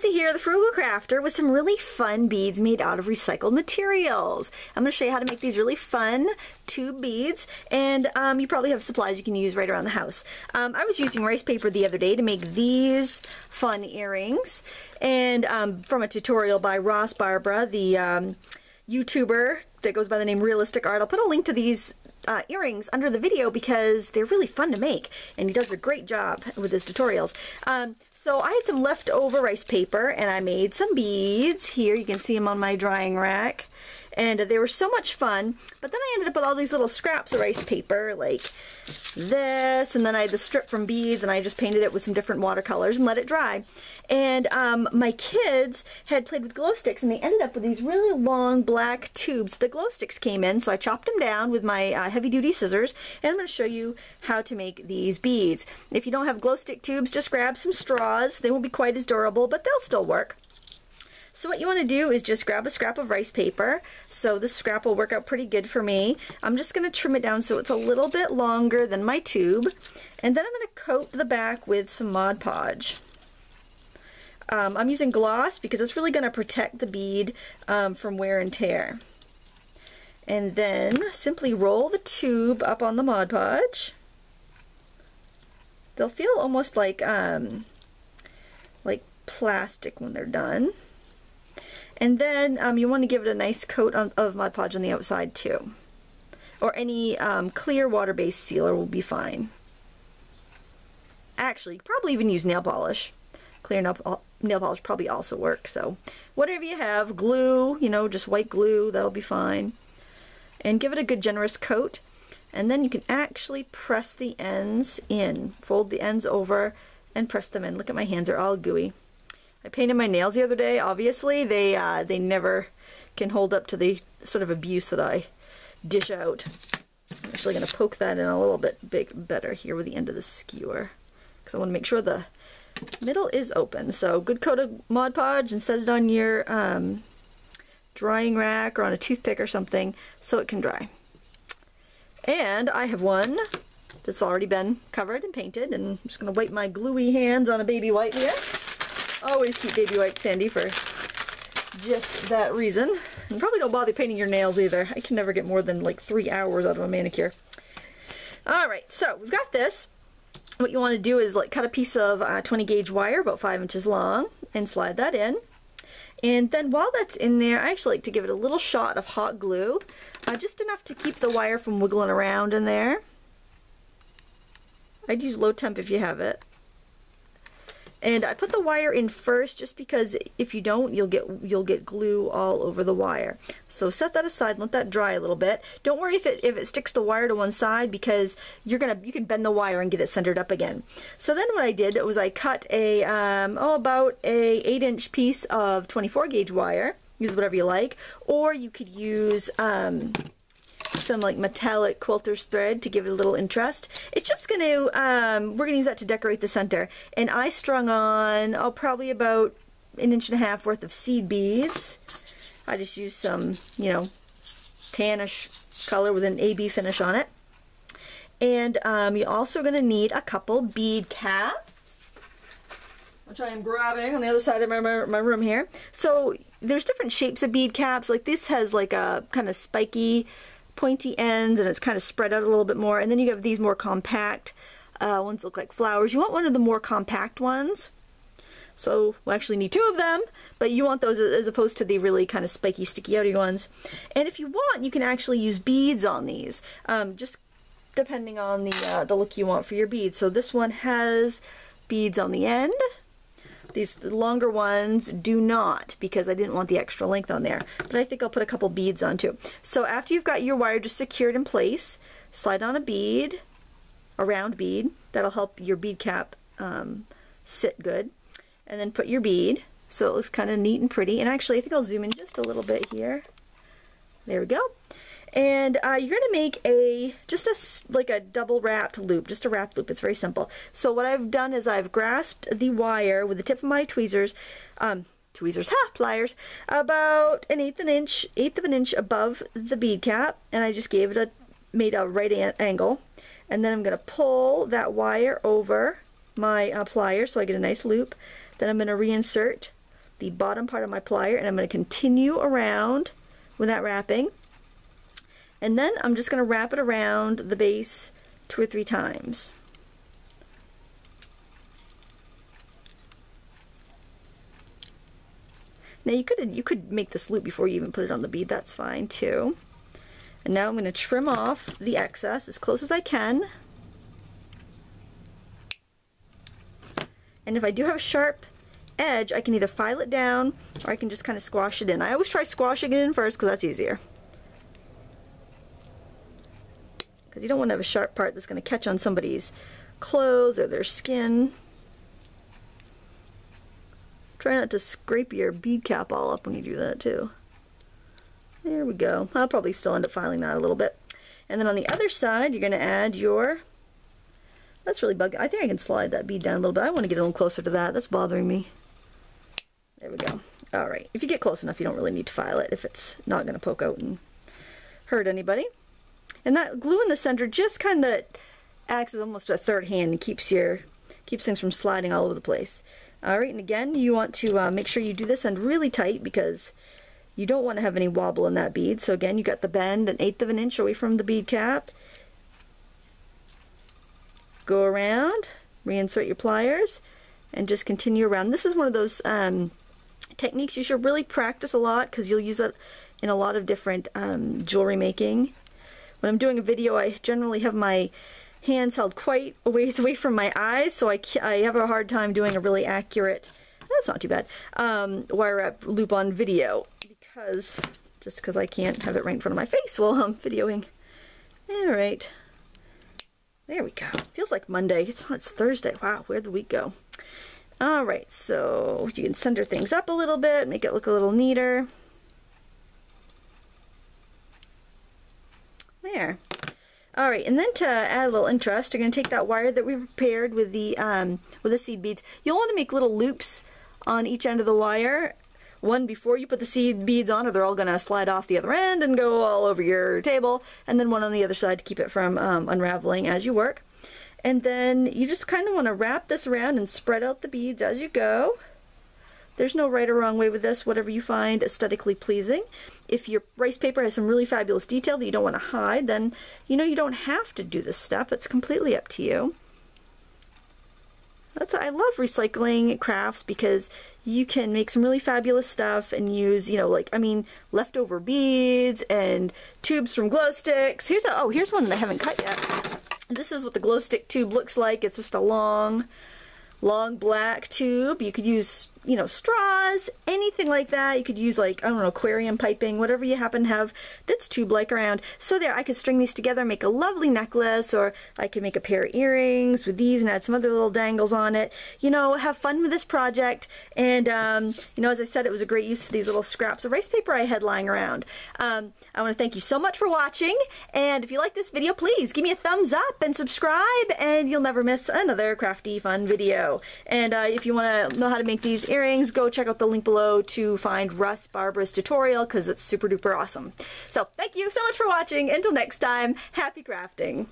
Lindsay here, the Frugal Crafter, with some really fun beads made out of recycled materials. I'm going to show you how to make these really fun tube beads, and you probably have supplies you can use right around the house. I was using rice paper the other day to make these fun earrings, and from a tutorial by Ross Barbara, the YouTuber that goes by the name Realistic Art. I'll put a link to these earrings under the video because they're really fun to make, and he does a great job with his tutorials. So I had some leftover rice paper and I made some beads. Here you can see them on my drying rack, and they were so much fun. But then I ended up with all these little scraps of rice paper like this, and then I had the strip from beads, and I just painted it with some different watercolors and let it dry. And my kids had played with glow sticks, and they ended up with these really long black tubes the glow sticks came in, so I chopped them down with my heavy-duty scissors, and I'm going to show you how to make these beads. If you don't have glow stick tubes, just grab some straws. They won't be quite as durable, but they'll still work. So what you want to do is just grab a scrap of rice paper. So this scrap will work out pretty good for me. I'm just going to trim it down so it's a little bit longer than my tube, and then I'm going to coat the back with some Mod Podge. I'm using gloss because it's really going to protect the bead from wear and tear. And then simply roll the tube up on the Mod Podge. They'll feel almost like plastic when they're done. And then you want to give it a nice coat of Mod Podge on the outside too. Or any clear water-based sealer will be fine. Actually, you could probably even use nail polish. Clear nail polish probably also works. So whatever you have, glue, you know, just white glue, that'll be fine. And give it a good generous coat. And then you can actually press the ends in. Fold the ends over and press them in. Look at my hands, are all gooey. I painted my nails the other day. Obviously, they never can hold up to the sort of abuse that I dish out. I'm actually going to poke that in a little bit better here with the end of the skewer, because I want to make sure the middle is open. So good coat of Mod Podge, and set it on your drying rack or on a toothpick or something so it can dry. And I have one that's already been covered and painted, and I'm just going to wipe my gluey hands on a baby wipe here. Always keep baby wipes handy for just that reason. And probably don't bother painting your nails either. I can never get more than like 3 hours out of a manicure. Alright, so we've got this. What you want to do is cut a piece of 20 gauge wire about 5 inches long and slide that in. And then while that's in there, I actually like to give it a little shot of hot glue, just enough to keep the wire from wiggling around in there. I'd use low temp if you have it. And I put the wire in first just because if you don't, you'll get glue all over the wire. So set that aside and let that dry a little bit. Don't worry if it sticks the wire to one side, because you can bend the wire and get it centered up again. So then what I did was I cut about a 8-inch piece of 24 gauge wire. Use whatever you like, or you could use some metallic quilter's thread to give it a little interest. It's just going to, we're going to use that to decorate the center. And I strung on, probably about 1.5 inches worth of seed beads. I just used some, tannish color with an AB finish on it. And you're also going to need a couple bead caps, which I am grabbing on the other side of my room here. So there's different shapes of bead caps. Like this has like a kind of spiky, pointy ends, and it's kind of spread out a little bit more. And then you have these more compact ones that look like flowers. You want one of the more compact ones. So we'll actually need 2 of them, but you want those as opposed to the really kind of spiky, sticky outy ones. And if you want, you can actually use beads on these, just depending on the look you want for your beads. So this one has beads on the end. These longer ones do not, because I didn't want the extra length on there. But I think I'll put a couple beads on too. So after you've got your wire just secured in place, slide on a bead, a round bead. That'll help your bead cap sit good. And then put your bead so it looks kind of neat and pretty. And actually, I think I'll zoom in just a little bit here. There we go. And you're going to make like a double wrapped loop, just a wrapped loop. It's very simple. So what I've done is I've grasped the wire with the tip of my pliers, about an eighth of an inch above the bead cap, and I just made a right angle, and then I'm going to pull that wire over my plier so I get a nice loop. Then I'm going to reinsert the bottom part of my plier, and I'm going to continue around with that wrapping. And then I'm just going to wrap it around the base 2 or 3 times. Now you could make this loop before you even put it on the bead, that's fine too. And now I'm going to trim off the excess as close as I can. And if I do have a sharp edge, I can either file it down or I can just kind of squash it in. I always try squashing it in first because that's easier. Because you don't want to have a sharp part that's going to catch on somebody's clothes or their skin. Try not to scrape your bead cap all up when you do that too. There we go. I'll probably still end up filing that a little bit. And then on the other side, you're going to add your, that's really bugging. I think I can slide that bead down a little bit. I want to get a little closer to that. That's bothering me. There we go. All right. If you get close enough, you don't really need to file it if it's not going to poke out and hurt anybody. And that glue in the center just kind of acts as almost a third hand and keeps things from sliding all over the place. All right, and again, you want to make sure you do this end really tight because you don't want to have any wobble in that bead. So again, you got the bend 1/8 of an inch away from the bead cap. Go around, reinsert your pliers, and just continue around. This is one of those techniques you should really practice a lot because you'll use it in a lot of different jewelry making. When I'm doing a video, I generally have my hands held quite a ways away from my eyes, so I have a hard time doing a really accurate, that's not too bad, wire wrap loop on video, because I can't have it right in front of my face while I'm videoing. Alright, there we go. Feels like Monday. It's Thursday. Wow, where'd the week go? Alright, so you can center things up a little bit, make it look a little neater. There. Alright, and then to add a little interest, you're going to take that wire that we prepared with the seed beads. You'll want to make little loops on each end of the wire. One before you put the seed beads on, or they're all going to slide off the other end and go all over your table. And then one on the other side to keep it from unraveling as you work. And then you just kind of want to wrap this around and spread out the beads as you go. There's no right or wrong way with this, whatever you find aesthetically pleasing. If your rice paper has some really fabulous detail that you don't want to hide, then you don't have to do this step. It's completely up to you. I love recycling crafts because you can make some really fabulous stuff and use, leftover beads and tubes from glow sticks. Here's one that I haven't cut yet. This is what the glow stick tube looks like. It's just a long black tube. You could use, straws, anything like that. You could use aquarium piping, whatever you happen to have that's tube-like around. So there, I could string these together, make a lovely necklace, or I could make a pair of earrings with these and add some other little dangles on it. Have fun with this project. And, as I said, it was a great use for these little scraps of rice paper I had lying around. I want to thank you so much for watching. And if you like this video, please give me a thumbs up and subscribe, and you'll never miss another crafty, fun video. And if you want to know how to make these earrings, go check out the link below to find Russ Barbara's tutorial because it's super duper awesome. So thank you so much for watching. Until next time, happy crafting.